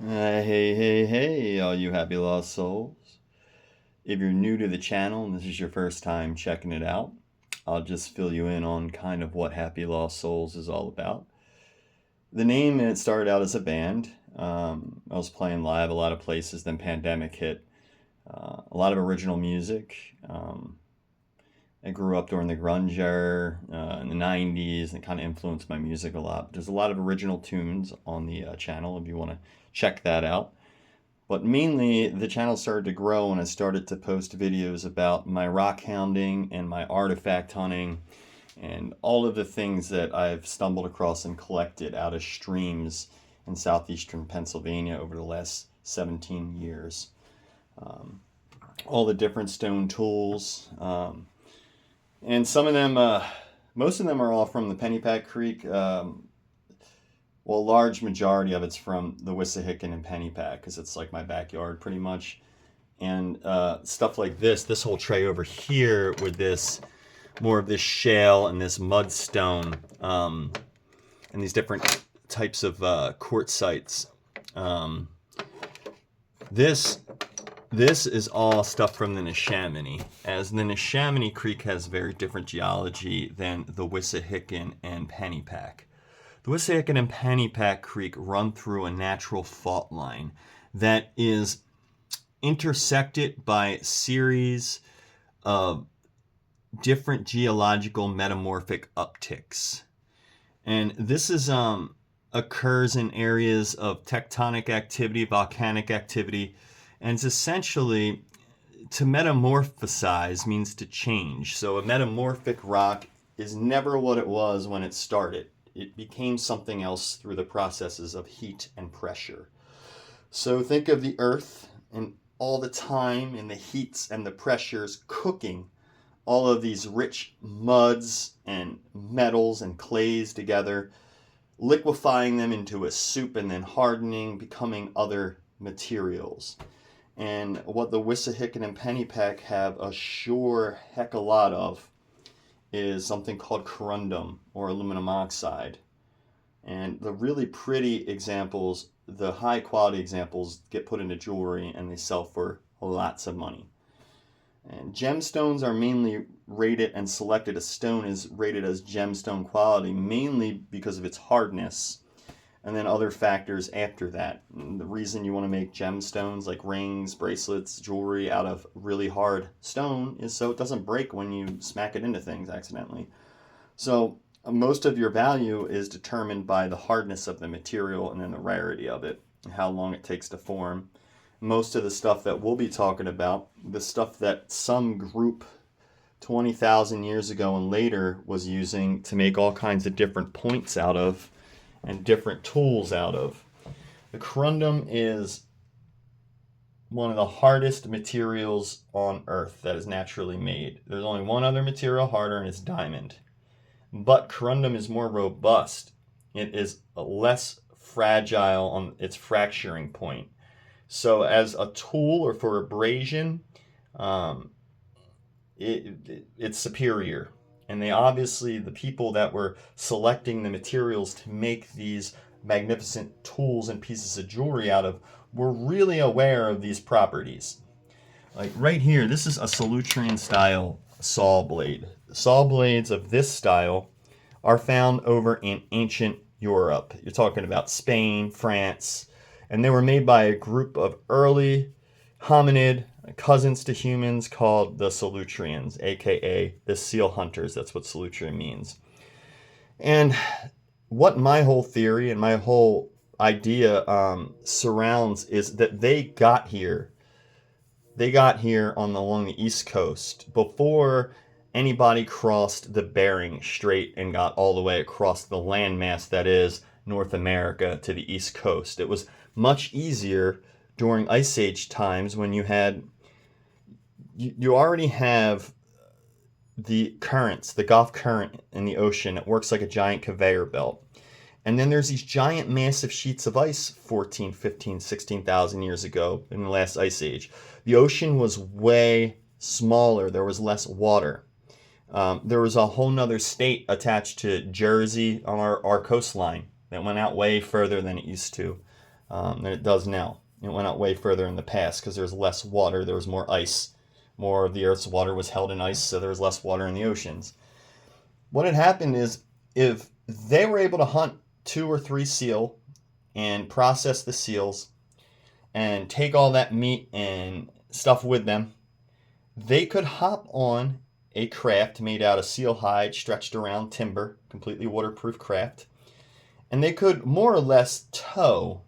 Hey, all you happy lost souls. If you're new to the channel and this is your first time checking it out, I'll just fill you in on kind of what Happy Lost Souls is all about. The name, it started out as a band. I was playing live a lot of places, then pandemic hit. A lot of original music. I grew up during the grunge era in the 90s and kind of influenced my music a lot. There's a lot of original tunes on the channel if you want to check that out. But mainly, the channel started to grow and I started to post videos about my rock hounding and my artifact hunting and all of the things that I've stumbled across and collected out of streams in southeastern Pennsylvania over the last 17 years. Um, all the different stone tools. And some of them, most of them are all from the Pennypack Creek. Well, a large majority of it's from the Wissahickon and Pennypack because it's like my backyard pretty much. And stuff like this whole tray over here with this, more of this shale and this mudstone and these different types of quartzites. Um, this this is all stuff from the Neshaminy, as the Neshaminy Creek has very different geology than the Wissahickon and Pennypack. The Wissahickon and Pennypack Creek run through a natural fault line that is intersected by a series of different geological metamorphic upticks. And this is occurs in areas of tectonic activity, volcanic activity, and it's essentially to metamorphosize means to change. So a metamorphic rock is never what it was when it started. It became something else through the processes of heat and pressure. So think of the earth and all the time and the heats and the pressures cooking all of these rich muds and metals and clays together, liquefying them into a soup and then hardening, becoming other materials. And what the Wissahickon and Pennypack have a sure heck a lot of is something called corundum or aluminum oxide. And the really pretty examples, the high quality examples, get put into jewelry and they sell for lots of money. And gemstones are mainly rated and selected. A stone is rated as gemstone quality mainly because of its hardness, and then other factors after that. And the reason you want to make gemstones like rings, bracelets, jewelry out of really hard stone is so it doesn't break when you smack it into things accidentally. So most of your value is determined by the hardness of the material and then the rarity of it, and how long it takes to form. Most of the stuff that we'll be talking about, the stuff that some group 20,000 years ago and later was using to make all kinds of different points out of and different tools out of. The corundum is one of the hardest materials on Earth that is naturally made. There's only one other material harder, and it's diamond. But corundum is more robust. It is less fragile on its fracturing point. So as a tool or for abrasion, it's superior. And they obviously, the people that were selecting the materials to make these magnificent tools and pieces of jewelry out of were really aware of these properties. Like right here, this is a Solutrean style saw blade. Saw blades of this style are found over in ancient Europe. You're talking about Spain, France, and they were made by a group of early hominid cousins to humans called the Solutreans, aka the seal hunters. That's what Solutrean means. And what my whole theory and my whole idea surrounds is that they got here. They got here along the East Coast before anybody crossed the Bering Strait and got all the way across the landmass that is North America to the East Coast. It was much easier during Ice Age times when you already have the currents, the Gulf Current in the ocean. It works like a giant conveyor belt. And then there's these giant massive sheets of ice 14, 15, 16,000 years ago in the last ice age. The ocean was way smaller. There was less water. There was a whole nother state attached to Jersey on our coastline that went out way further than it used to. than it does now. It went out way further in the past because there's less water, there was more ice. More of the Earth's water was held in ice, so there was less water in the oceans. What had happened is if they were able to hunt 2 or 3 seal and process the seals and take all that meat and stuff with them, they could hop on a craft made out of seal hide, stretched around timber, completely waterproof craft, and they could more or less tow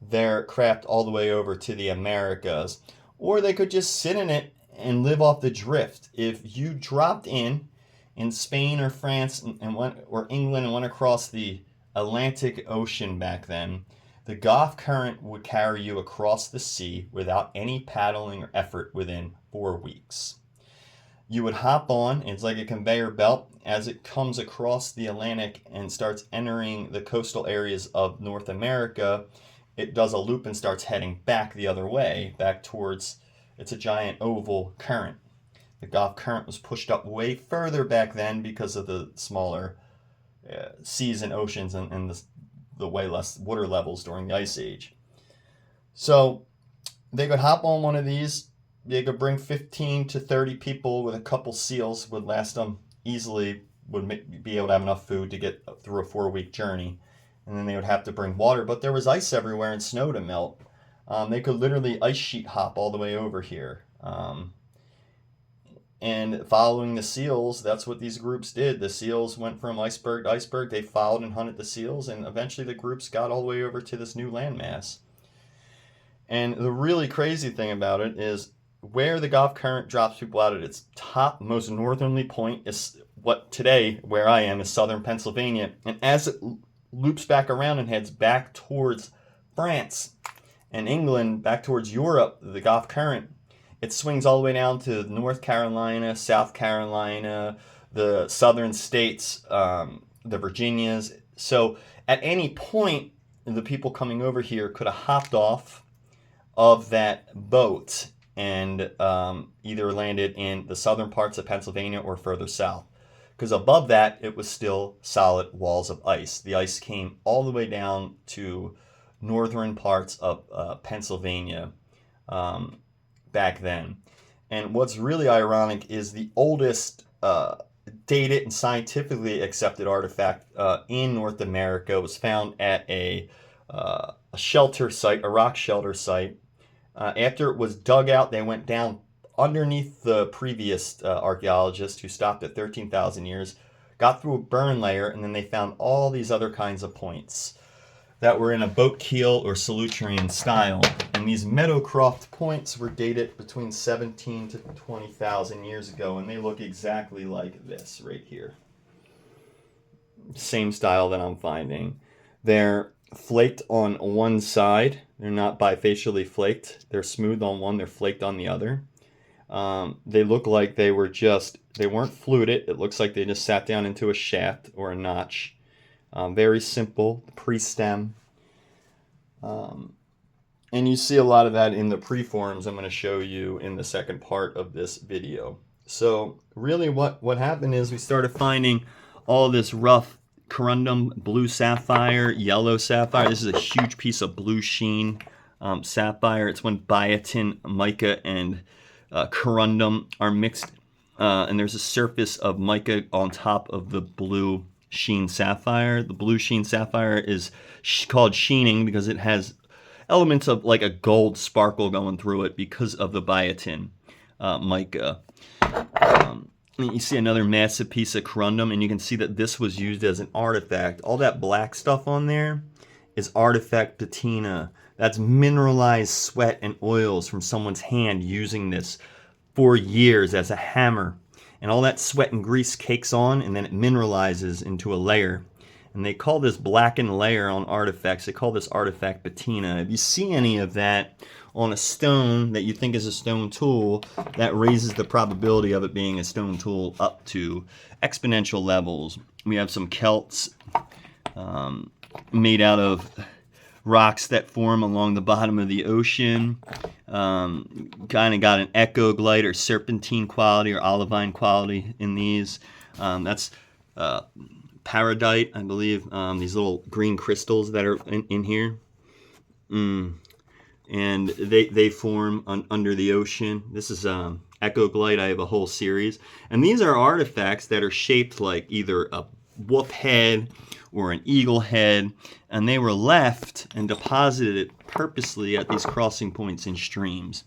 their craft all the way over to the Americas, or they could just sit in it and live off the drift. If you dropped in Spain or France and went, or England, and went across the Atlantic Ocean back then, the Gulf current would carry you across the sea without any paddling or effort within 4 weeks. You would hop on, it's like a conveyor belt, as it comes across the Atlantic and starts entering the coastal areas of North America, it does a loop and starts heading back the other way, back towards, it's a giant oval current. The Gulf current was pushed up way further back then because of the smaller seas and oceans and the way less water levels during the Ice Age. So they could hop on one of these. They could bring 15 to 30 people with a couple seals, would last them easily, would be able to have enough food to get through a 4-week journey. And then they would have to bring water, but there was ice everywhere and snow to melt. They could literally ice sheet hop all the way over here. And following the seals, that's what these groups did. The seals went from iceberg to iceberg. They followed and hunted the seals, and eventually the groups got all the way over to this new landmass. And the really crazy thing about it is where the Gulf current drops people out at its top, most northerly point is what today, where I am, is southern Pennsylvania. And as it loops back around and heads back towards France and England, back towards Europe, the Gulf current, it swings all the way down to North Carolina, South Carolina, the southern states, the Virginias. So at any point, the people coming over here could have hopped off of that boat and either landed in the southern parts of Pennsylvania or further south. Because above that, it was still solid walls of ice. The ice came all the way down to northern parts of Pennsylvania back then. And what's really ironic is the oldest dated and scientifically accepted artifact in North America was found at a shelter site, a rock shelter site. After it was dug out, they went down underneath the previous archaeologist who stopped at 13,000 years, got through a burn layer, and then they found all these other kinds of points that were in a boat keel or Solutrean style. And these Meadowcroft points were dated between 17 to 20,000 years ago, and they look exactly like this right here. Same style that I'm finding. They're flaked on one side. They're not bifacially flaked. They're smooth on one, they're flaked on the other. They look like they weren't fluted. It looks like they just sat down into a shaft or a notch. Very simple, pre-stem. And you see a lot of that in the preforms I'm going to show you in the second part of this video. So really what happened is we started finding all this rough corundum, blue sapphire, yellow sapphire. This is a huge piece of blue sheen sapphire. It's when biotin, mica, and corundum are mixed, and there's a surface of mica on top of the blue sheen sapphire. The blue sheen sapphire is called sheening because it has elements of like a gold sparkle going through it because of the biotin mica. You see another massive piece of corundum, and you can see that this was used as an artifact. All that black stuff on there is artifact patina. That's mineralized sweat and oils from someone's hand using this for years as a hammer. And all that sweat and grease cakes on, and then it mineralizes into a layer. And they call this blackened layer on artifacts, they call this artifact patina. If you see any of that on a stone that you think is a stone tool, that raises the probability of it being a stone tool up to exponential levels. We have some celts made out of rocks that form along the bottom of the ocean. Kind of got an echoglite or serpentine quality or olivine quality in these. That's paradite, I believe, these little green crystals that are in here. And they form under the ocean. This is Echoglite. I have a whole series. And these are artifacts that are shaped like either a wolf head or an eagle head. And they were left and deposited purposely at these crossing points in streams.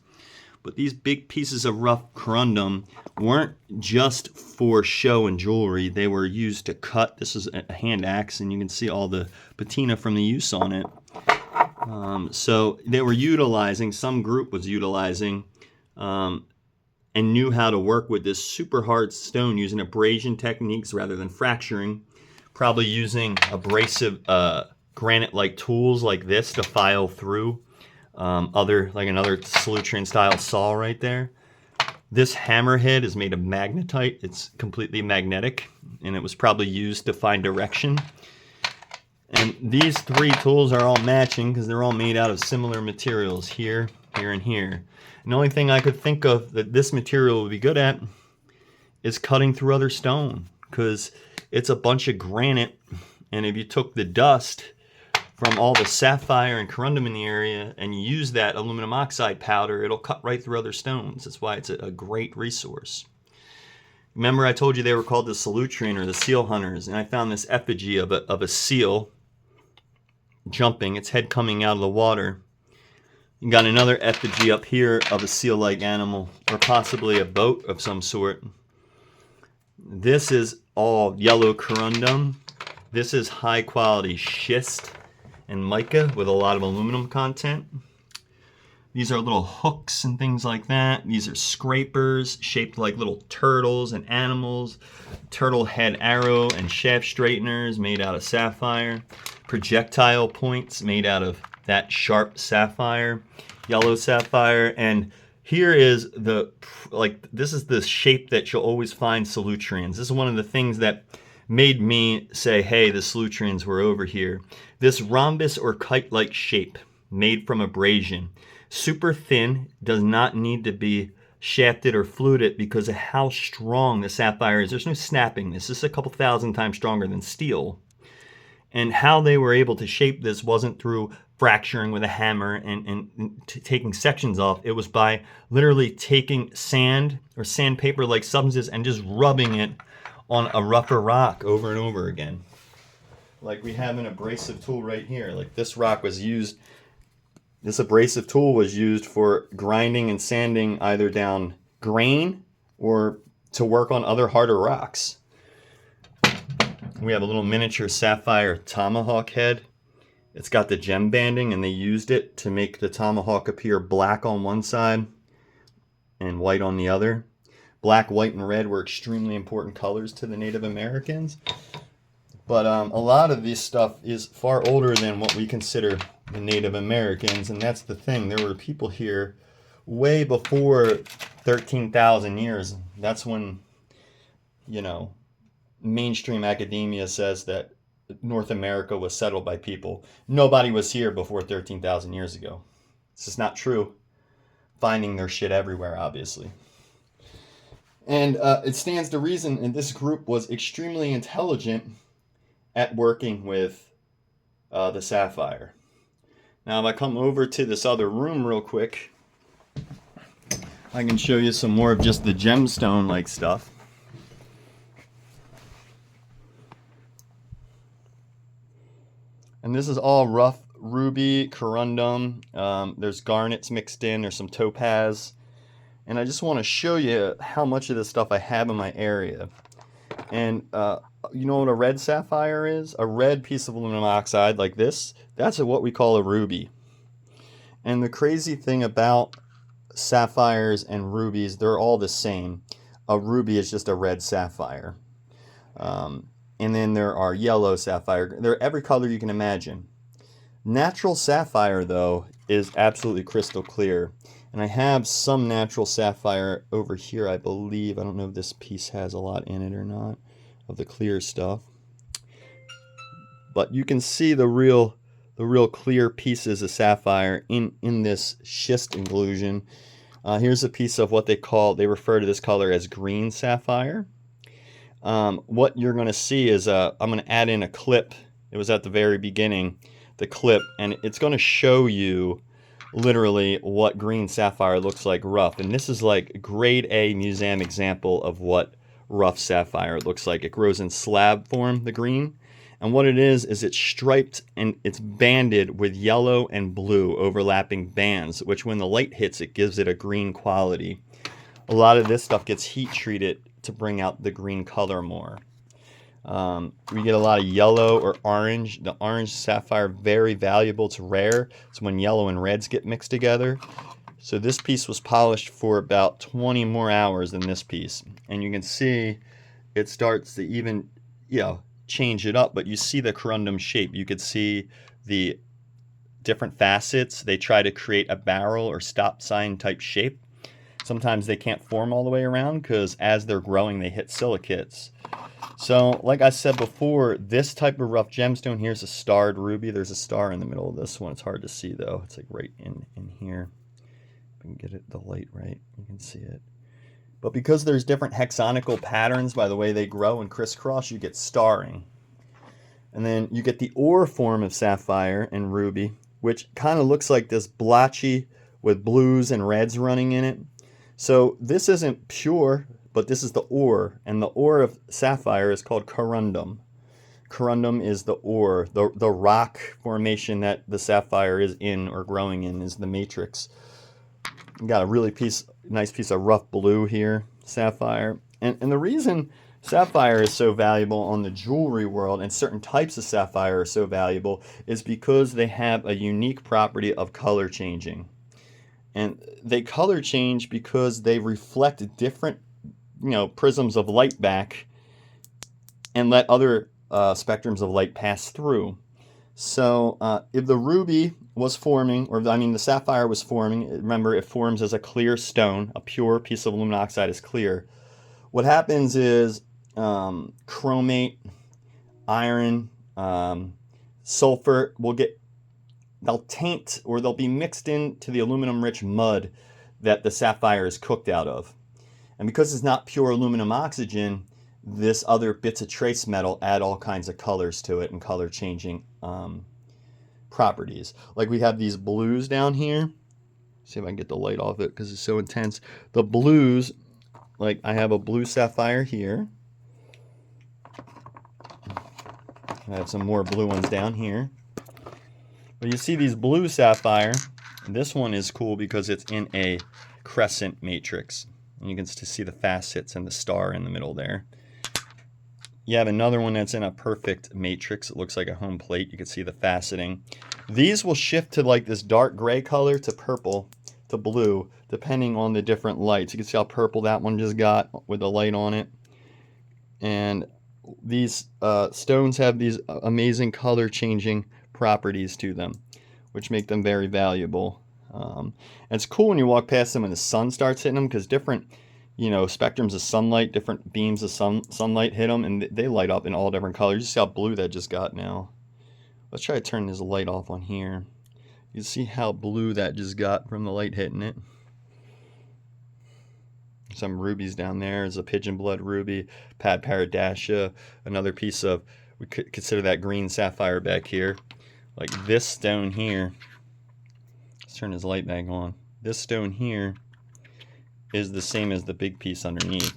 But these big pieces of rough corundum weren't just for show and jewelry. They were used to cut. This is a hand axe, and you can see all the patina from the use on it. So they were utilizing, some group was utilizing, and knew how to work with this super hard stone using abrasion techniques rather than fracturing. Probably using abrasive granite-like tools like this to file through. Like another Solutrean style saw right there. This hammerhead is made of magnetite. It's completely magnetic, and it was probably used to find direction. And these three tools are all matching because they're all made out of similar materials here, here, and here. And the only thing I could think of that this material would be good at is cutting through other stone, because it's a bunch of granite, and if you took the dust from all the sapphire and corundum in the area and you use that aluminum oxide powder, it'll cut right through other stones. That's why it's a great resource. Remember I told you they were called the Solutrean, or the seal hunters, and I found this effigy of a seal jumping, its head coming out of the water. You got another effigy up here of a seal-like animal, or possibly a boat of some sort. This is all yellow corundum. This is high quality schist and mica with a lot of aluminum content. These are little hooks and things like that. These are scrapers shaped like little turtles and animals. Turtle head arrow and shaft straighteners made out of sapphire. Projectile points made out of that sharp sapphire, yellow sapphire. And here is this is the shape that you'll always find Solutreans. This is one of the things that made me say, hey, the Solutreans were over here. This rhombus or kite-like shape made from abrasion. Super thin, does not need to be shafted or fluted because of how strong the sapphire is. There's no snapping. This is a couple thousand times stronger than steel. And how they were able to shape this wasn't through fracturing with a hammer and taking sections off. It was by literally taking sand or sandpaper-like substances and just rubbing it on a rougher rock over and over again. Like we have an abrasive tool right here. Like this rock was used, this abrasive tool was used for grinding and sanding either down grain or to work on other harder rocks. We have a little miniature sapphire tomahawk head. It's got the gem banding, and they used it to make the tomahawk appear black on one side and white on the other. Black, white, and red were extremely important colors to the Native Americans. But a lot of this stuff is far older than what we consider the Native Americans, and that's the thing. There were people here way before 13,000 years. That's when, mainstream academia says that North America was settled by people. Nobody was here before 13,000 years ago. This is not true. Finding their shit everywhere, obviously. And it stands to reason, and this group was extremely intelligent at working with the sapphire. Now, if I come over to this other room real quick, I can show you some more of just the gemstone-like stuff. And this is all rough ruby, corundum. There's garnets mixed in. There's some topaz. And I just want to show you how much of this stuff I have in my area. And you know what a red sapphire is? A red piece of aluminum oxide like this, that's what we call a ruby. And the crazy thing about sapphires and rubies, they're all the same. A ruby is just a red sapphire. And then there are yellow sapphire. They're every color you can imagine. Natural sapphire, though, is absolutely crystal clear. And I have some natural sapphire over here, I believe. I don't know if this piece has a lot in it or not, of the clear stuff. But you can see the real clear pieces of sapphire in this schist inclusion. Here's a piece of what they refer to this color as green sapphire. What you're going to see is, I'm going to add in a clip. It was at the very beginning. the clip, and it's going to show you literally what green sapphire looks like rough. And this is like grade A museum example of what rough sapphire looks like. It grows in slab form, the green. And what it is it's striped and it's banded with yellow and blue overlapping bands, which when the light hits, it gives it a green quality. A lot of this stuff gets heat treated to bring out the green color more. We get a lot of yellow or orange. The orange sapphire, very valuable. It's rare. It's when yellow and reds get mixed together. So this piece was polished for about 20 more hours than this piece. And you can see it starts to even, change it up, but you see the corundum shape. You could see the different facets. They try to create a barrel or stop sign type shape. Sometimes they can't form all the way around because as they're growing, they hit silicates. So like I said before, this type of rough gemstone, here's a starred ruby. There's a star in the middle of this one. It's hard to see though. It's like right in here. If I can get the light right, you can see it. But because there's different hexagonal patterns by the way they grow and crisscross, you get starring. And then you get the ore form of sapphire and ruby, which kind of looks like this blotchy with blues and reds running in it. So this isn't pure, but this is the ore. And the ore of sapphire is called corundum. Corundum is the ore, the rock formation that the sapphire is in or growing in is the matrix. You got a really nice piece of rough blue here, sapphire. And the reason sapphire is so valuable on the jewelry world and certain types of sapphire are so valuable is because they have a unique property of color changing. And they color change because they reflect different, prisms of light back and let other spectrums of light pass through. So if the ruby was forming, the sapphire was forming, remember it forms as a clear stone, a pure piece of aluminum oxide is clear. What happens is chromate, iron, sulfur they'll taint or they'll be mixed into the aluminum rich mud that the sapphire is cooked out of. And because it's not pure aluminum oxygen, this other bits of trace metal add all kinds of colors to it and color changing properties. Like we have these blues down here. See if I can get the light off it because it's so intense. The blues, like I have a blue sapphire here. I have some more blue ones down here. But you see these blue sapphire. This one is cool because it's in a crescent matrix. And you can see the facets and the star in the middle there. You have another one that's in a perfect matrix. It looks like a home plate. You can see the faceting. These will shift to like this dark gray color to purple to blue, depending on the different lights. You can see how purple that one just got with the light on it. And these stones have these amazing color changing properties to them, which make them very valuable. And it's cool when you walk past them and the sun starts hitting them because different spectrums of sunlight, different beams of sunlight hit them, and they light up in all different colors. You see how blue that just got now. Let's try to turn this light off on here. You see how blue that just got from the light hitting it. Some rubies down there. There's a pigeon blood ruby, pad paradasha, another piece of, we could consider that green sapphire back here. Like this stone here. Let's turn his light back on. This stone here is the same as the big piece underneath.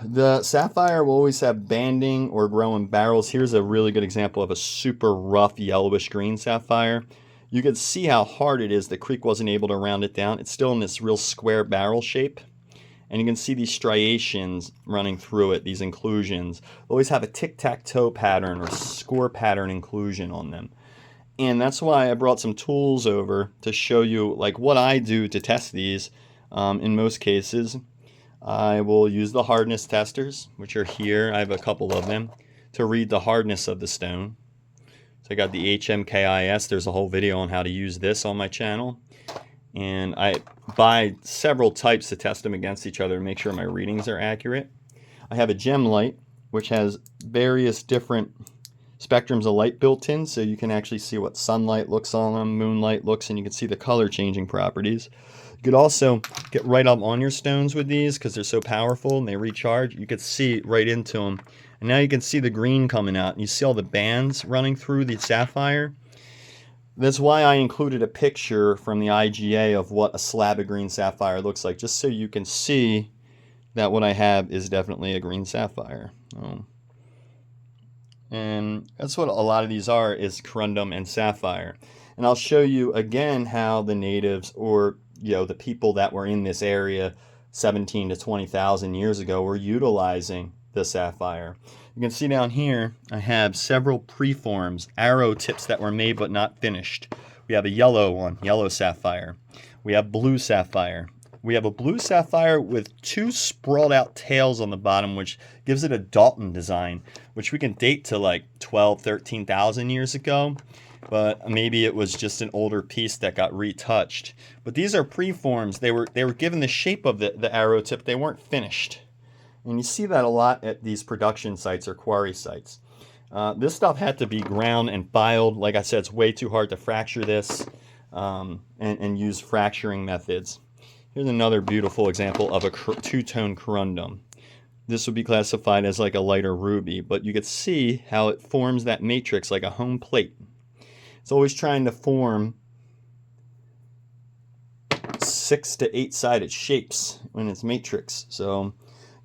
The sapphire will always have banding or grow in barrels. Here's a really good example of a super rough yellowish green sapphire. You can see how hard it is. The creek wasn't able to round it down. It's still in this real square barrel shape. And you can see these striations running through it, these inclusions. They always have a tic-tac-toe pattern or score pattern inclusion on them. And that's why I brought some tools over to show you like what I do to test these. In most cases, I will use the hardness testers, which are here. I have a couple of them to read the hardness of the stone. So I got the HMKIS. There's a whole video on how to use this on my channel. And I buy several types to test them against each other to make sure my readings are accurate. I have a gem light, which has various different spectrums of light built in, so you can actually see what sunlight looks on them, moonlight looks, and you can see the color changing properties. You could also get right up on your stones with these because they're so powerful and they recharge. You could see right into them And now you can see the green coming out. And you see all the bands running through the sapphire. That's why I included a picture from the IGA of what a slab of green sapphire looks like, just so you can see that what I have is definitely a green sapphire. And that's what a lot of these are, is corundum and sapphire. And I'll show you again how the natives, or the people that were in this area 17 to 20,000 years ago, were utilizing the sapphire. You can see down here I have several preforms, arrow tips that were made but not finished. We have a yellow one, yellow sapphire. We have blue sapphire. We have a blue sapphire with two sprawled out tails on the bottom, which gives it a Dalton design, which we can date to like 12, 13,000 years ago. But maybe it was just an older piece that got retouched. But these are preforms. They were given the shape of the arrow tip. They weren't finished. And you see that a lot at these production sites or quarry sites. This stuff had to be ground and filed. Like I said, it's way too hard to fracture this and use fracturing methods. Here's another beautiful example of a two-tone corundum. This would be classified as like a lighter ruby, but you could see how it forms that matrix like a home plate. It's always trying to form 6 to 8 sided shapes when it's matrix. So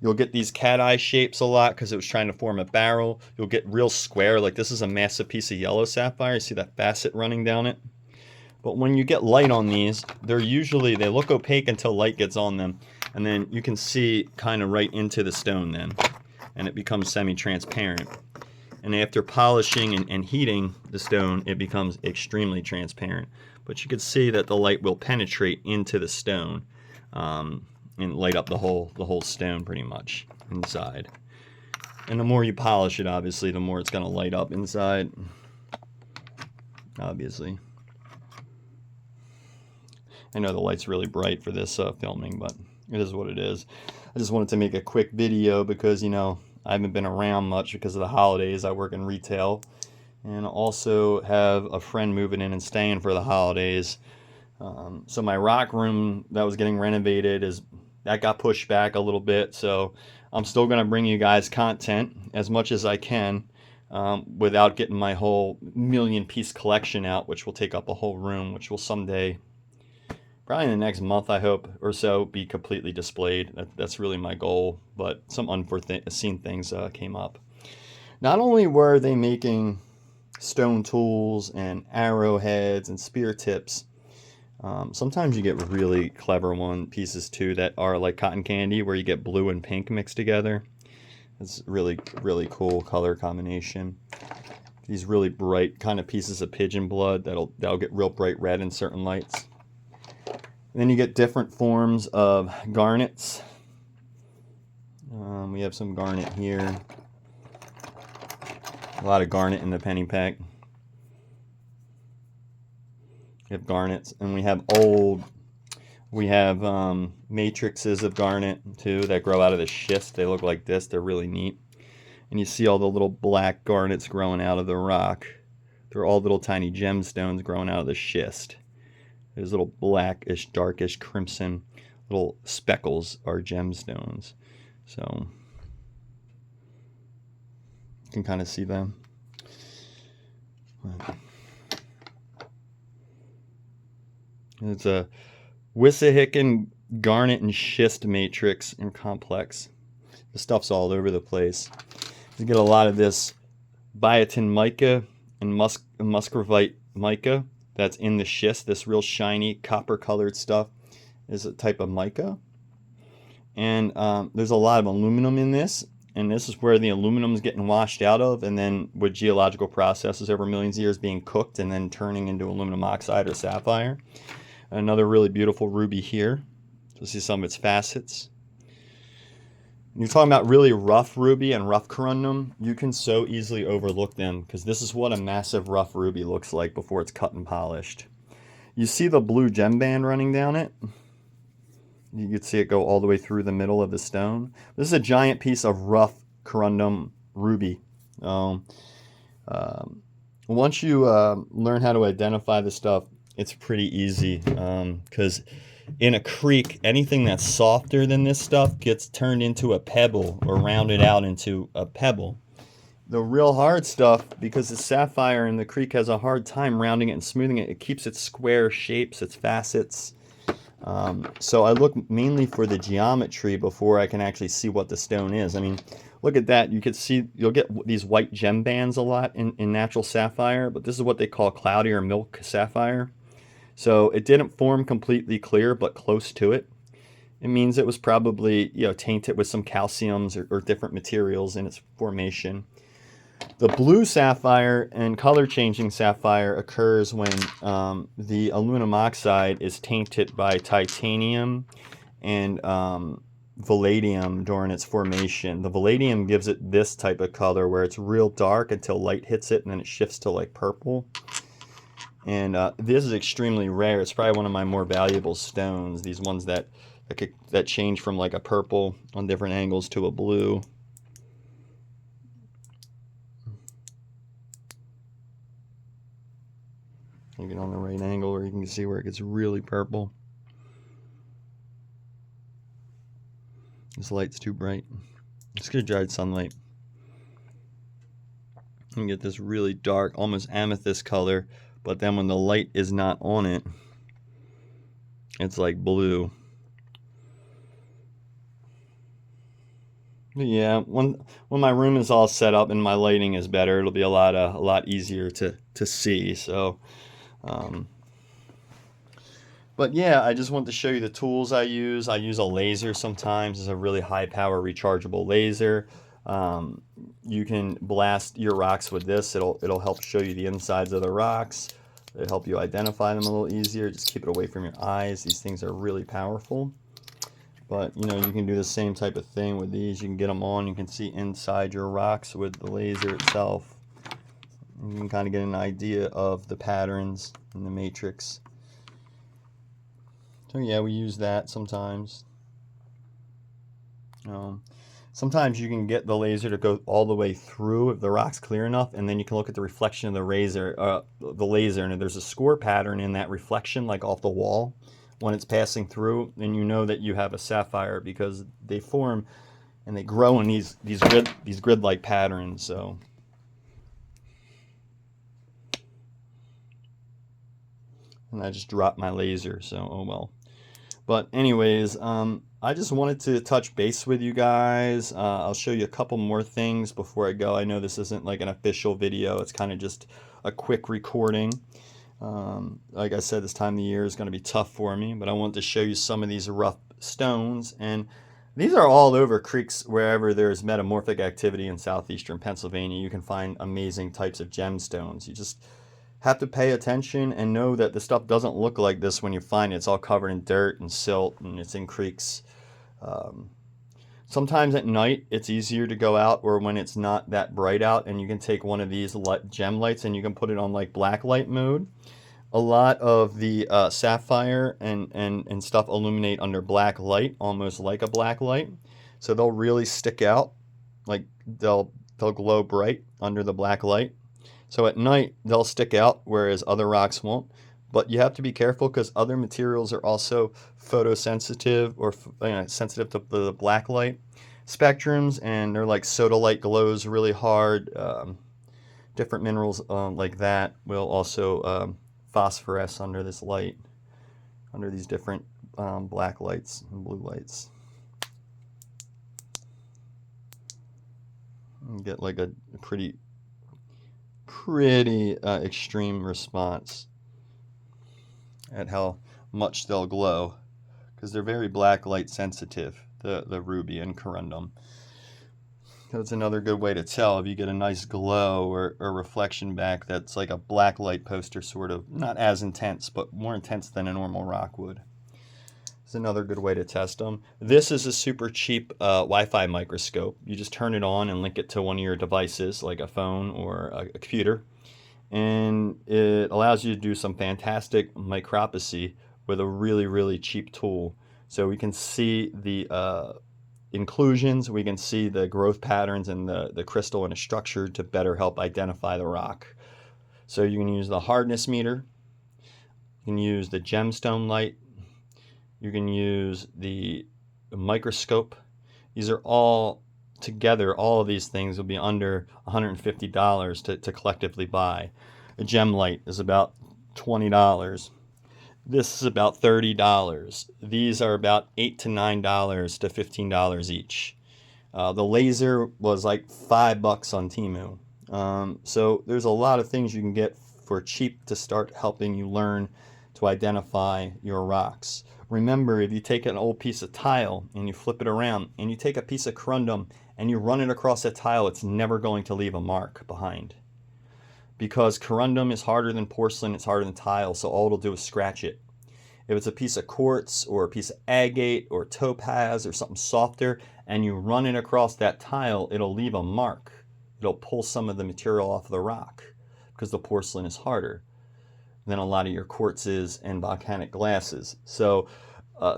you'll get these cat eye shapes a lot because it was trying to form a barrel. You'll get real square, like this is a massive piece of yellow sapphire. You see that facet running down it? But when you get light on these, they look opaque until light gets on them. And then you can see kind of right into the stone then. And it becomes semi-transparent. And after polishing and heating the stone, it becomes extremely transparent. But you can see that the light will penetrate into the stone and light up the whole stone pretty much inside. And the more you polish it, obviously, the more it's going to light up inside. Obviously. I know the light's really bright for this filming, but it is what it is. I just wanted to make a quick video because, I haven't been around much because of the holidays. I work in retail and also have a friend moving in and staying for the holidays. So my rock room that was getting renovated that got pushed back a little bit. So I'm still going to bring you guys content as much as I can without getting my whole million-piece collection out, which will take up a whole room, which will someday, probably in the next month, I hope, or so, be completely displayed. That's really my goal, but some unforeseen things came up. Not only were they making stone tools and arrowheads and spear tips, sometimes you get really clever pieces too that are like cotton candy, where you get blue and pink mixed together. It's really, really cool color combination. These really bright kind of pieces of pigeon blood that'll get real bright red in certain lights. And then you get different forms of garnets. We have some garnet here. A lot of garnet in the penny pack. We have garnets, and we have matrices of garnet too that grow out of the schist. They look like this. They're really neat. And you see all the little black garnets growing out of the rock. They're all little tiny gemstones growing out of the schist. There's little blackish, darkish, crimson little speckles are gemstones. So you can kind of see them. It's a Wissahickon garnet and schist matrix and complex. The stuff's all over the place. You get a lot of this biotin mica and muscovite mica that's in the schist. This real shiny copper colored stuff is a type of mica. And there's a lot of aluminum in this. And this is where the aluminum is getting washed out of, and then with geological processes over millions of years being cooked and then turning into aluminum oxide or sapphire. Another really beautiful ruby here. So see some of its facets. You're talking about really rough ruby and rough corundum, you can so easily overlook them because this is what a massive rough ruby looks like before it's cut and polished. You see the blue gem band running down it? You can see it go all the way through the middle of the stone. This is a giant piece of rough corundum ruby. Once you learn how to identify this stuff, it's pretty easy because in a creek, anything that's softer than this stuff gets turned into a pebble or rounded out into a pebble. The real hard stuff, because the sapphire in the creek has a hard time rounding it and smoothing it, it keeps its square shapes, its facets. So I look mainly for the geometry before I can actually see what the stone is. I mean, look at that. You can see, you'll get these white gem bands a lot in natural sapphire, but this is what they call cloudy or milk sapphire. So it didn't form completely clear, but close to it. It means it was probably, tainted with some calciums or different materials in its formation. The blue sapphire and color changing sapphire occurs when the aluminum oxide is tainted by titanium and palladium during its formation. The palladium gives it this type of color where it's real dark until light hits it and then it shifts to like purple. And this is extremely rare. It's probably one of my more valuable stones. These ones that change from like a purple on different angles to a blue. You get on the right angle where you can see where it gets really purple. This light's too bright. Let's get dried sunlight. You get this really dark, almost amethyst color, but then when the light is not on it, it's like blue. But yeah, when my room is all set up and my lighting is better, it'll be a lot easier to see. So, but yeah, I just want to show you the tools I use. I use a laser sometimes. It's a really high power rechargeable laser. You can blast your rocks with this. It'll help show you the insides of the rocks. It'll help you identify them a little easier. Just keep it away from your eyes. These things are really powerful. But you can do the same type of thing with these. You can get them on. You can see inside your rocks with the laser itself. You can kind of get an idea of the patterns in the matrix. So yeah, we use that sometimes. Sometimes you can get the laser to go all the way through if the rock's clear enough, and then you can look at the reflection of the laser, and if there's a score pattern in that reflection, like off the wall, when it's passing through, then you know that you have a sapphire because they form and they grow in these grid-like patterns. So, and I just dropped my laser, so oh well. But anyways, I just wanted to touch base with you guys. I'll show you a couple more things before I go. I know this isn't like an official video. It's kind of just a quick recording. Like I said, this time of the year is going to be tough for me, but I want to show you some of these rough stones. And these are all over creeks wherever there's metamorphic activity in southeastern Pennsylvania. You can find amazing types of gemstones. You just have to pay attention and know that the stuff doesn't look like this when you find it. It's all covered in dirt and silt, and it's in creeks. Sometimes at night it's easier to go out, or when it's not that bright out, and you can take one of these gem lights and you can put it on like black light mode. A lot of the sapphire and stuff illuminate under black light, almost like a black light. So they'll really stick out, like they'll glow bright under the black light. So at night they'll stick out, whereas other rocks won't. But you have to be careful because other materials are also photosensitive or sensitive to the black light spectrums, and they're like sodalite glows really hard. Different minerals like that will also phosphoresce under this light, under these different black lights and blue lights. You get like a pretty extreme response at how much they'll glow, because they're very black light sensitive, the ruby and corundum. That's another good way to tell if you get a nice glow or reflection back that's like a black light poster, sort of, not as intense, but more intense than a normal rock would. It's another good way to test them. This is a super cheap Wi-Fi microscope. You just turn it on and link it to one of your devices, like a phone or a computer, and it allows you to do some fantastic micropsy with a really cheap tool. So we can see the inclusions, we can see the growth patterns and the crystal and the structure to better help identify the rock. So you can use the hardness meter, you can use the gemstone light, You can use the microscope. These are all together, all of these things will be under $150 to collectively buy. A gem light is about $20. This is about $30. These are about $8 to $9 to $15 each. The laser was like $5 on Temu. So there's a lot of things you can get for cheap to start helping you learn to identify your rocks. Remember, if you take an old piece of tile and you flip it around and you take a piece of corundum and you run it across that tile, it's never going to leave a mark behind. Because corundum is harder than porcelain, it's harder than tile, so all it'll do is scratch it. If it's a piece of quartz or a piece of agate or topaz or something softer and you run it across that tile, it'll leave a mark. It'll pull some of the material off of the rock because the porcelain is harder than a lot of your quartzes and volcanic glasses. So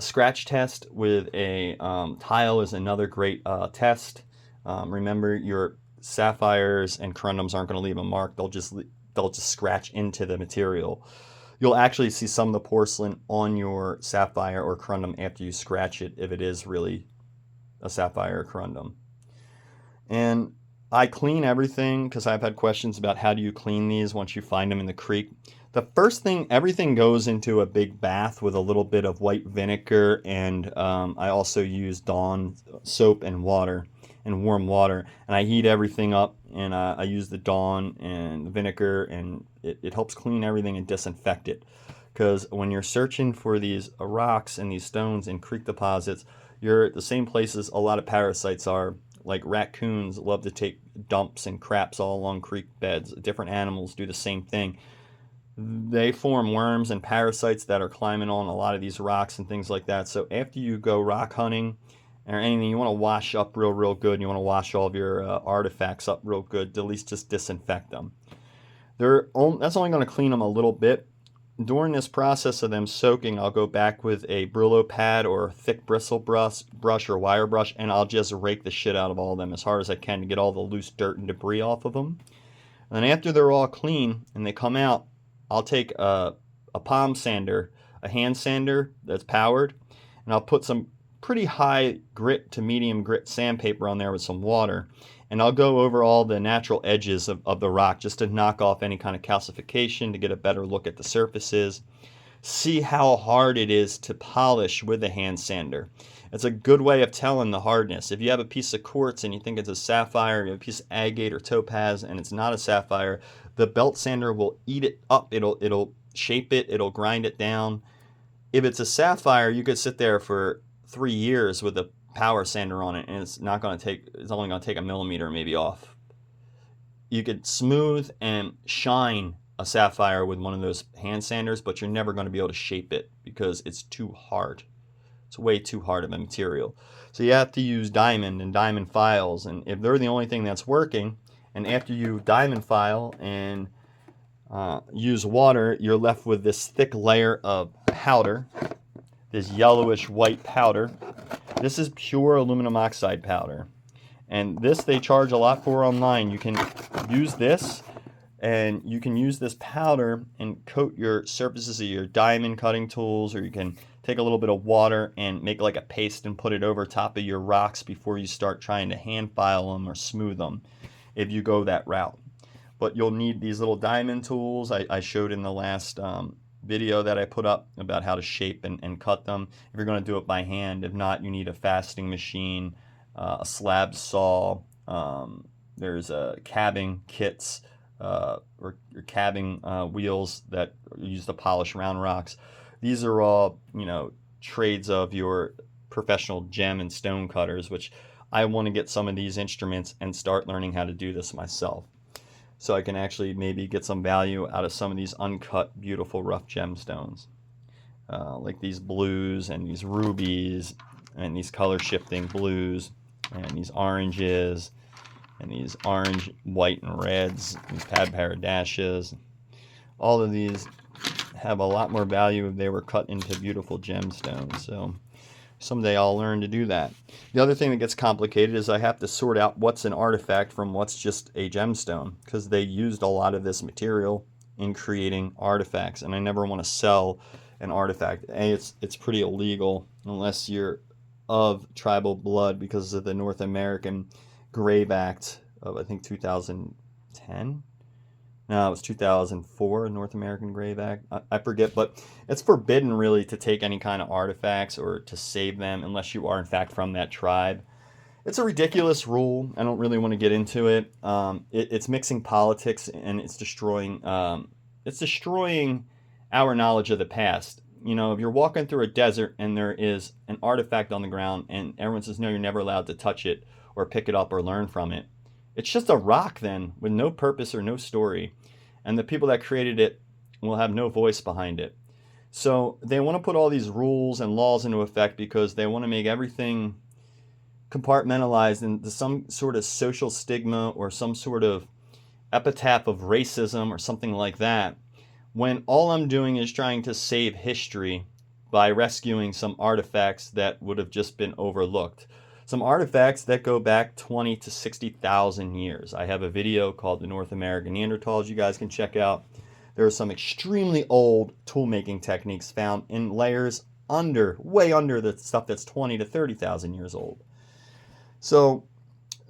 scratch test with a tile is another great test. Remember, your sapphires and corundums aren't going to leave a mark. They'll just scratch into the material. You'll actually see some of the porcelain on your sapphire or corundum after you scratch it if it is really a sapphire or corundum. And I clean everything because I've had questions about how do you clean these once you find them in the creek. The first thing, everything goes into a big bath with a little bit of white vinegar, and I also use Dawn soap and water and warm water, and I heat everything up, and I use the Dawn and the vinegar, and it helps clean everything and disinfect it. Because when you're searching for these rocks and these stones in creek deposits, you're at the same places a lot of parasites are. Like raccoons love to take dumps and craps all along creek beds. Different animals do the same thing. They form worms and parasites that are climbing on a lot of these rocks and things like that. So after you go rock hunting or anything, you want to wash up real good. You want to wash all of your artifacts up real good to at least just disinfect them. That's only going to clean them a little bit. During this process of them soaking, I'll go back with a Brillo pad or a thick bristle brush or wire brush, and I'll just rake the shit out of all of them as hard as I can to get all the loose dirt and debris off of them. And then after they're all clean and they come out, I'll take a palm sander, a hand sander that's powered, and I'll put some pretty high grit to medium grit sandpaper on there with some water. And I'll go over all the natural edges of the rock just to knock off any kind of calcification, to get a better look at the surfaces. See how hard it is to polish with a hand sander. It's a good way of telling the hardness. If you have a piece of quartz and you think it's a sapphire, you have a piece of agate or topaz and it's not a sapphire, the belt sander will eat it up. It'll shape it, it'll grind it down. If it's a sapphire, you could sit there for 3 years with a power sander on it and it's only going to take a millimeter maybe off. You could smooth and shine a sapphire with one of those hand sanders, but you're never going to be able to shape it because it's too hard. It's way too hard of a material. So you have to use diamond and diamond files, and if they're the only thing that's working, and after you diamond file and use water, you're left with this thick layer of powder, this yellowish white powder. This is pure aluminum oxide powder, and this they charge a lot for online. You can use this, and you can use this powder and coat your surfaces of your diamond cutting tools, or you can take a little bit of water and make like a paste and put it over top of your rocks before you start trying to hand file them or smooth them, if you go that route. But you'll need these little diamond tools I showed in the last video that I put up about how to shape and cut them if you're going to do it by hand. If not, you need a faceting machine, a slab saw, there's cabbing kits or cabbing wheels that are used to polish round rocks. These are all, trades of your professional gem and stone cutters, which I want to get some of these instruments and start learning how to do this myself, so I can actually maybe get some value out of some of these uncut, beautiful, rough gemstones. Like these blues and these rubies and these color shifting blues and these oranges and these orange, white, and reds, these pad paradashes. All of these have a lot more value if they were cut into beautiful gemstones. So someday I'll learn to do that. The other thing that gets complicated is I have to sort out what's an artifact from what's just a gemstone, because they used a lot of this material in creating artifacts, and I never want to sell an artifact. It's pretty illegal unless you're of tribal blood because of the North American Grave Act of, I think, 2010. No, it was 2004, North American Grave Act. I forget, but it's forbidden really to take any kind of artifacts or to save them unless you are in fact from that tribe. It's a ridiculous rule. I don't really want to get into it. It's mixing politics and it's destroying our knowledge of the past. You know, if you're walking through a desert and there is an artifact on the ground and everyone says, no, you're never allowed to touch it or pick it up or learn from it. It's just a rock then with no purpose or no story. And the people that created it will have no voice behind it. So they want to put all these rules and laws into effect because they want to make everything compartmentalized into some sort of social stigma or some sort of epitaph of racism or something like that, when all I'm doing is trying to save history by rescuing some artifacts that would have just been overlooked. Some artifacts that go back 20 to 60,000 years. I have a video called The North American Neanderthals you guys can check out. There are some extremely old tool-making techniques found in layers way under the stuff that's 20 to 30,000 years old. So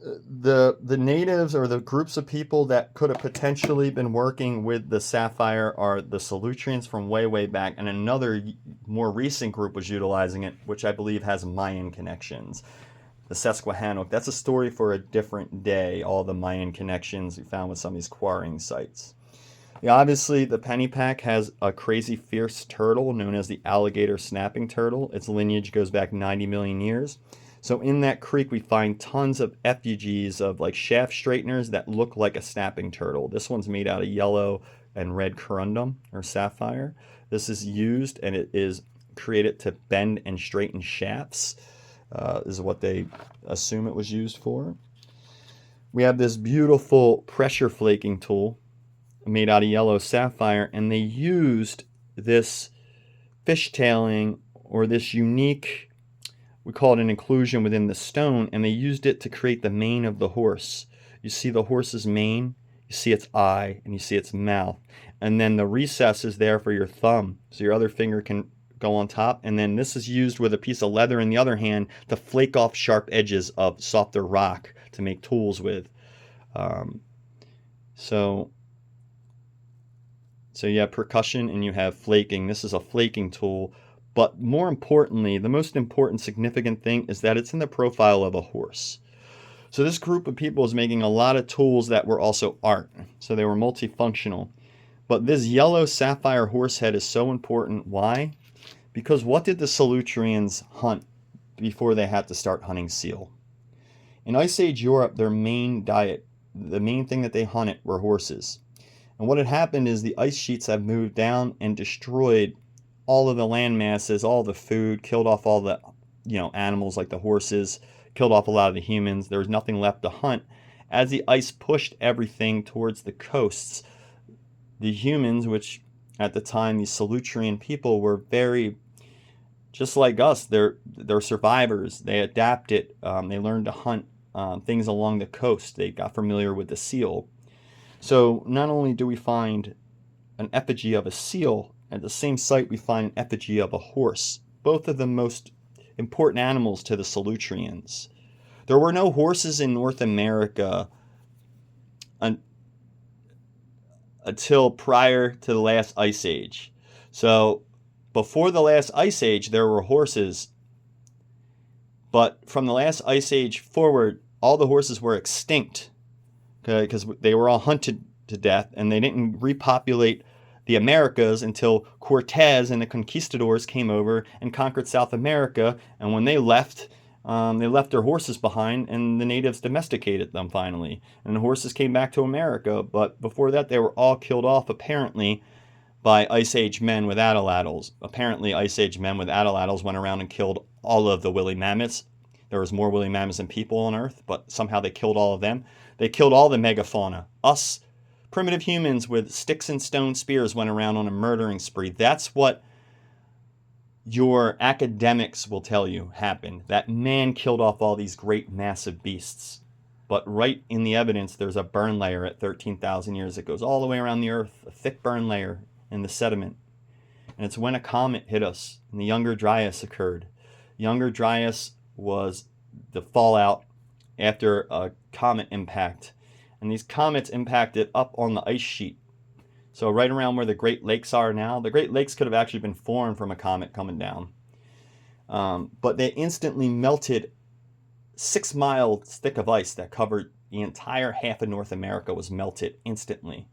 the natives or the groups of people that could have potentially been working with the sapphire are the Solutreans from way back, and another more recent group was utilizing it, which I believe has Mayan connections. The Susquehannock. That's a story for a different day, all the Mayan connections we found with some of these quarrying sites. Yeah, obviously, the Pennypack has a crazy fierce turtle known as the alligator snapping turtle. Its lineage goes back 90 million years. So in that creek, we find tons of effigies of like shaft straighteners that look like a snapping turtle. This one's made out of yellow and red corundum or sapphire. This is used and it is created to bend and straighten shafts. Is what they assume it was used for. We have this beautiful pressure flaking tool made out of yellow sapphire, and they used this fishtailing or this unique, we call it an inclusion within the stone, and they used it to create the mane of the horse. You see the horse's mane, you see its eye, and you see its mouth. And then the recess is there for your thumb, so your other finger can go on top. And then this is used with a piece of leather in the other hand to flake off sharp edges of softer rock to make tools with. So you have percussion and you have flaking. This is a flaking tool. But more importantly, the most important significant thing is that it's in the profile of a horse. So this group of people is making a lot of tools that were also art. So they were multifunctional. But this yellow sapphire horse head is so important. Why? Because what did the Solutreans hunt before they had to start hunting seal? In Ice Age Europe, their main diet, the main thing that they hunted were horses. And what had happened is the ice sheets have moved down and destroyed all of the land masses, all the food, killed off all the animals like the horses, killed off a lot of the humans. There was nothing left to hunt. As the ice pushed everything towards the coasts, the humans, which at the time these Solutrean people were very, just like us, they're survivors. They adapted. They learned to hunt things along the coast. They got familiar with the seal. So not only do we find an effigy of a seal, at the same site we find an effigy of a horse, both of the most important animals to the Solutreans. There were no horses in North America until prior to the last ice age. So before the last ice age, there were horses. But from the last ice age forward, all the horses were extinct. Okay, because they were all hunted to death, and they didn't repopulate the Americas until Cortez and the conquistadors came over and conquered South America. And when they left their horses behind, and the natives domesticated them finally. And the horses came back to America. But before that, they were all killed off, apparently, by Ice Age men with atlatls. Apparently, Ice Age men with atlatls went around and killed all of the woolly mammoths. There was more woolly mammoths than people on Earth, but somehow they killed all of them. They killed all the megafauna. Us, primitive humans with sticks and stone spears, went around on a murdering spree. That's what your academics will tell you happened. That man killed off all these great massive beasts. But right in the evidence, there's a burn layer at 13,000 years. It goes all the way around the Earth, a thick burn layer in the sediment. And it's when a comet hit us and the Younger Dryas occurred. Younger Dryas was the fallout after a comet impact. And these comets impacted up on the ice sheet. So right around where the Great Lakes are now, the Great Lakes could have actually been formed from a comet coming down. But they instantly melted 6 miles thick of ice that covered the entire half of North America was melted instantly.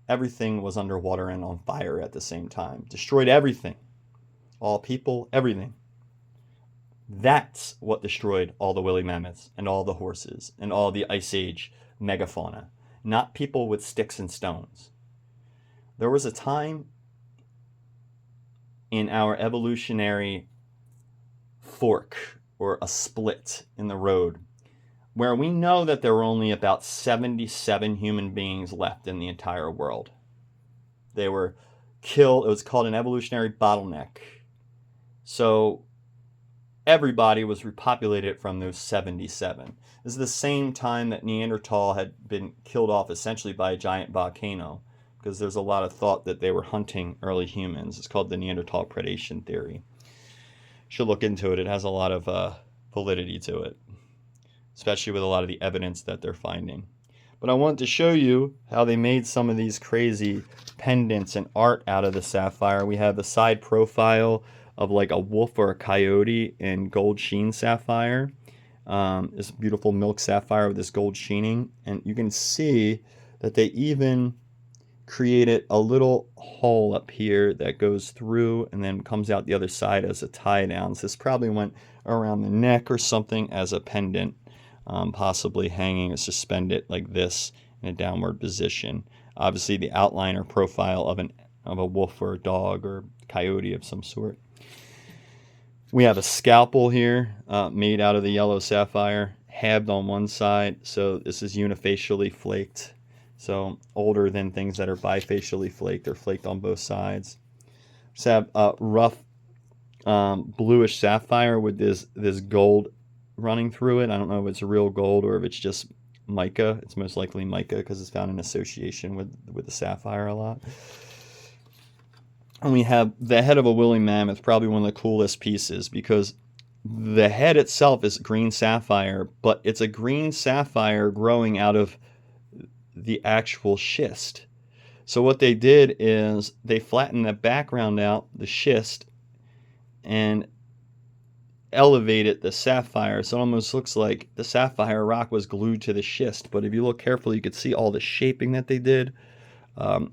Everything was underwater and on fire at the same time. Destroyed everything. All people, everything. That's what destroyed all the woolly mammoths and all the horses and all the Ice Age megafauna. Not people with sticks and stones. There was a time in our evolutionary fork or a split in the road where we know that there were only about 77 human beings left in the entire world. They were killed. It was called an evolutionary bottleneck. So everybody was repopulated from those 77. This is the same time that Neanderthal had been killed off essentially by a giant volcano, because there's a lot of thought that they were hunting early humans. It's called the Neanderthal predation theory. Should look into it. It has a lot of validity to it, especially with a lot of the evidence that they're finding. But I wanted to show you how they made some of these crazy pendants and art out of the sapphire. We have the side profile of like a wolf or a coyote in gold sheen sapphire. This beautiful milk sapphire with this gold sheening. And you can see that they even created a little hole up here that goes through and then comes out the other side as a tie down. So this probably went around the neck or something as a pendant, possibly hanging or suspended like this in a downward position. Obviously the outline or profile of a wolf or a dog or coyote of some sort. We have a scalpel here made out of the yellow sapphire, halved on one side, so this is unifacially flaked. So older than things that are bifacially flaked. They're flaked on both sides. So have a rough bluish sapphire with this gold running through it. I don't know if it's real gold or if it's just mica. It's most likely mica because it's found in association with the sapphire a lot. And we have the head of a woolly mammoth, probably one of the coolest pieces, because the head itself is green sapphire, but it's a green sapphire growing out of the actual schist. So what they did is they flattened the background out, the schist, and elevated the sapphire. So it almost looks like the sapphire rock was glued to the schist. But if you look carefully, you could see all the shaping that they did.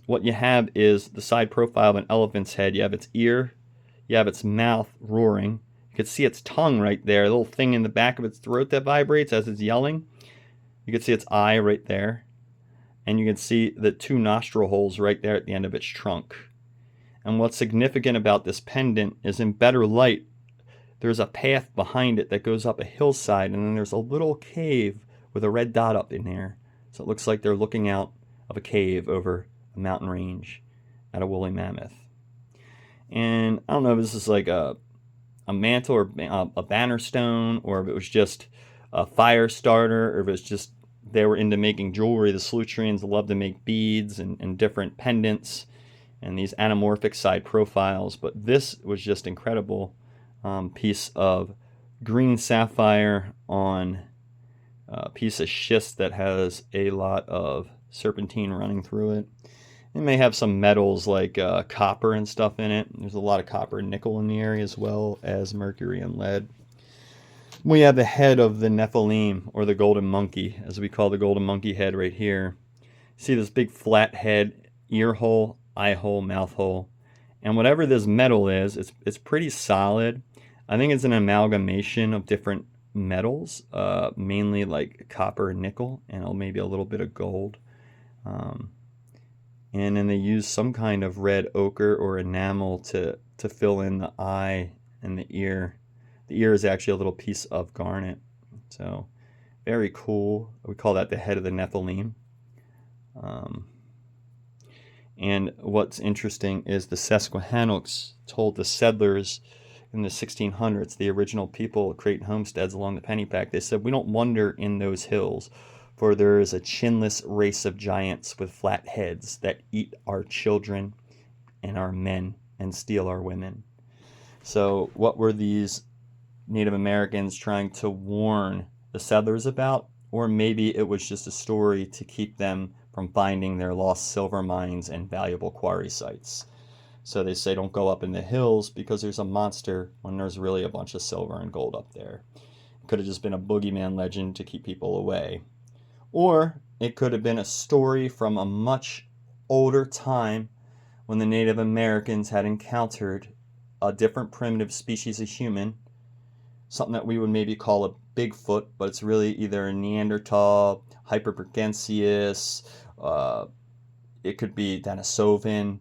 What you have is the side profile of an elephant's head. You have its ear, you have its mouth roaring. You can see its tongue right there, a little thing in the back of its throat that vibrates as it's yelling. You can see its eye right there. And you can see the 2 nostril holes right there at the end of its trunk. And what's significant about this pendant is in better light, there's a path behind it that goes up a hillside, and then there's a little cave with a red dot up in there. So it looks like they're looking out of a cave over a mountain range at a woolly mammoth. And I don't know if this is like a mantle or a banner stone, or if it was just a fire starter, or if it's just they were into making jewelry. The Solutreans love to make beads and different pendants and these anamorphic side profiles. But this was just incredible piece of green sapphire on a piece of schist that has a lot of serpentine running through it. It may have some metals like copper and stuff in it. There's a lot of copper and nickel in the area, as well as mercury and lead. We have the head of the Nephilim, or the golden monkey, as we call the golden monkey head right here. See this big flat head, ear hole, eye hole, mouth hole. And whatever this metal is, it's pretty solid. I think it's an amalgamation of different metals, mainly like copper and nickel, and maybe a little bit of gold. And then they use some kind of red ochre or enamel to fill in the eye and the ear. The ear is actually a little piece of garnet. So very cool. We call that the head of the Nephilim. And what's interesting is the Susquehannocks told the settlers in the 1600s, the original people creating homesteads along the Pennypack, they said, "We don't wander in those hills, for there is a chinless race of giants with flat heads that eat our children and our men and steal our women. So what were these Native Americans trying to warn the settlers about? Or maybe it was just a story to keep them from finding their lost silver mines and valuable quarry sites. So they say don't go up in the hills because there's a monster when there's really a bunch of silver and gold up there. It could have just been a boogeyman legend to keep people away. Or it could have been a story from a much older time when the Native Americans had encountered a different primitive species of human, something that we would maybe call a Bigfoot, but it's really either a Neanderthal, Hyperbergensius, it could be Denisovan,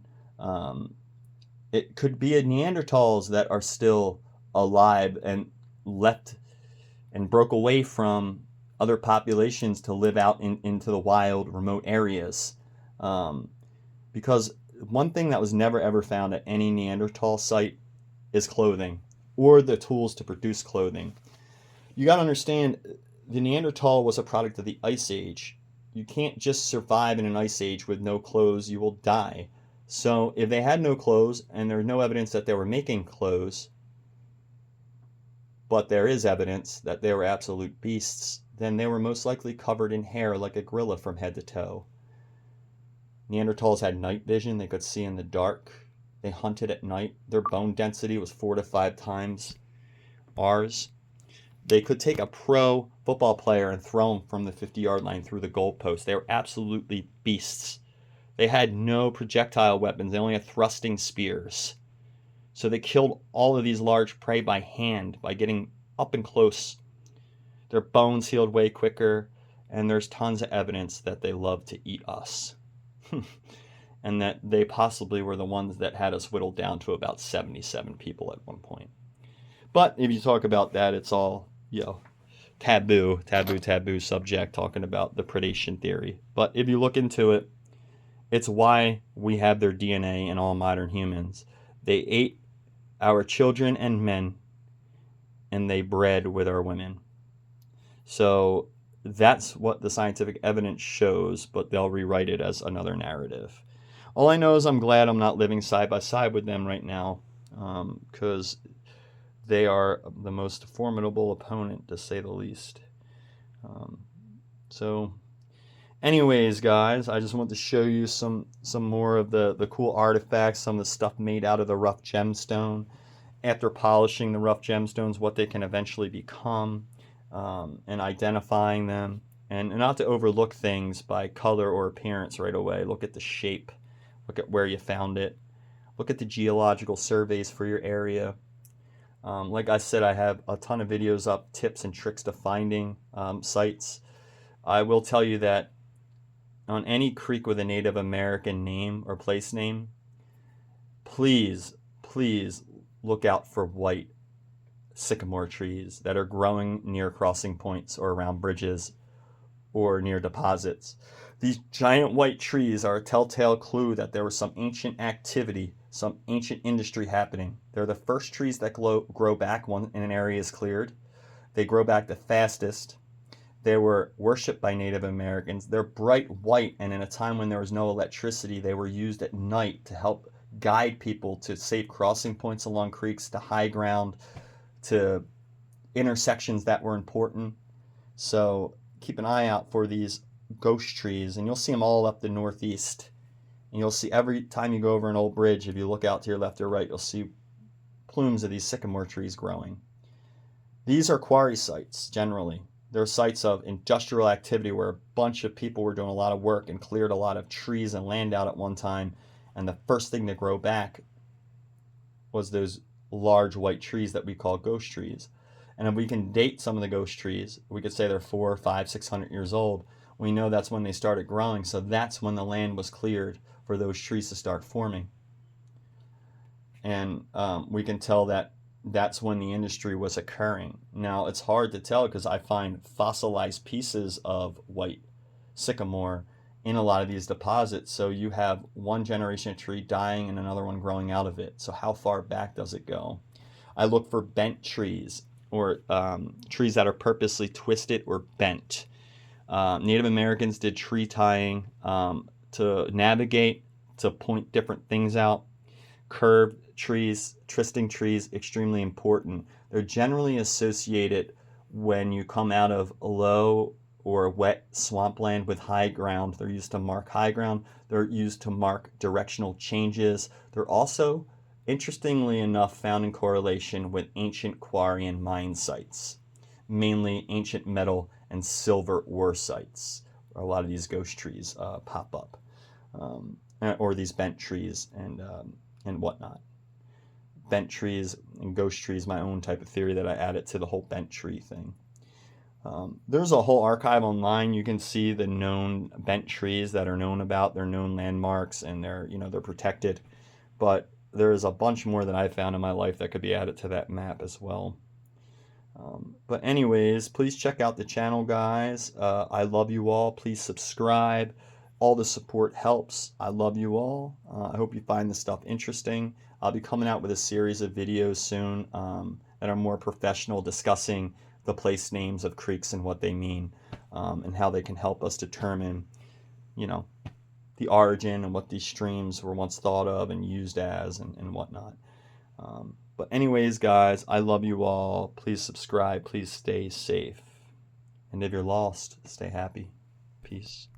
it could be a Neanderthals that are still alive and left and broke away from other populations to live out into the wild, remote areas. Because one thing that was never ever found at any Neanderthal site is clothing or the tools to produce clothing. You got to understand, the Neanderthal was a product of the Ice Age. You can't just survive in an Ice Age with no clothes, you will die. So if they had no clothes, and there's no evidence that they were making clothes, but there is evidence that they were absolute beasts, then they were most likely covered in hair like a gorilla from head to toe. Neanderthals had night vision, they could see in the dark. They hunted at night. Their bone density was 4 to 5 times ours. They could take a pro football player and throw him from the 50-yard line through the goalpost. They were absolutely beasts. They had no projectile weapons. They only had thrusting spears. So they killed all of these large prey by hand, by getting up and close. Their bones healed way quicker, and there's tons of evidence that they loved to eat us. And that they possibly were the ones that had us whittled down to about 77 people at one point. But if you talk about that, it's all, taboo subject, talking about the predation theory. But if you look into it, it's why we have their DNA in all modern humans. They ate our children and men, and they bred with our women. So that's what the scientific evidence shows, but they'll rewrite it as another narrative. All I know is I'm glad I'm not living side by side with them right now, because they are the most formidable opponent, to say the least. So anyways, guys, I just want to show you some more of the cool artifacts, some of the stuff made out of the rough gemstone. After polishing the rough gemstones, what they can eventually become, and identifying them. And not to overlook things by color or appearance right away. Look at the shape. Look at where you found it. Look at the geological surveys for your area. Like I said, I have a ton of videos up, tips and tricks to finding sites. I will tell you that on any creek with a Native American name or place name, please look out for white sycamore trees that are growing near crossing points or around bridges or near deposits. These giant white trees are a telltale clue that there was some ancient activity, some ancient industry happening. They're the first trees that grow back when an area is cleared. They grow back the fastest. They were worshipped by Native Americans. They're bright white, and in a time when there was no electricity, they were used at night to help guide people to safe crossing points along creeks, to high ground, to intersections that were important. So keep an eye out for these ghost trees, and you'll see them all up the northeast. And you'll see every time you go over an old bridge, if you look out to your left or right, you'll see plumes of these sycamore trees growing. These are quarry sites, generally. They're sites of industrial activity where a bunch of people were doing a lot of work and cleared a lot of trees and land out at one time, and the first thing to grow back was those large white trees that we call ghost trees. And if we can date some of the ghost trees, we could say they're 400, 500, 600 years old. We know that's when they started growing, so that's when the land was cleared for those trees to start forming. And we can tell that that's when the industry was occurring. Now, it's hard to tell because I find fossilized pieces of white sycamore in a lot of these deposits. So you have one generation of tree dying and another one growing out of it. So how far back does it go? I look for bent trees, or trees that are purposely twisted or bent. Native Americans did tree tying to navigate, to point different things out. Curved trysting trees, extremely important. They're generally associated when you come out of low or wet swampland with high ground. They're used to mark high ground. They're used to mark directional changes. They're also, interestingly enough, found in correlation with ancient quarry and mine sites, mainly ancient metal and silver ore sites. A lot of these ghost trees pop up, or these bent trees and whatnot. Bent trees and ghost trees, my own type of theory that I added to the whole bent tree thing. There's a whole archive online. You can see the known bent trees that are known about. They're known landmarks, and they're protected. But there's a bunch more that I found in my life that could be added to that map as well. But anyways, please check out the channel, guys. I love you all. Please subscribe. All the support helps. I love you all. I hope you find this stuff interesting. I'll be coming out with a series of videos soon that are more professional, discussing the place names of creeks and what they mean, and how they can help us determine, the origin and what these streams were once thought of and used as and whatnot. But anyways, guys, I love you all. Please subscribe. Please stay safe. And if you're lost, stay happy. Peace.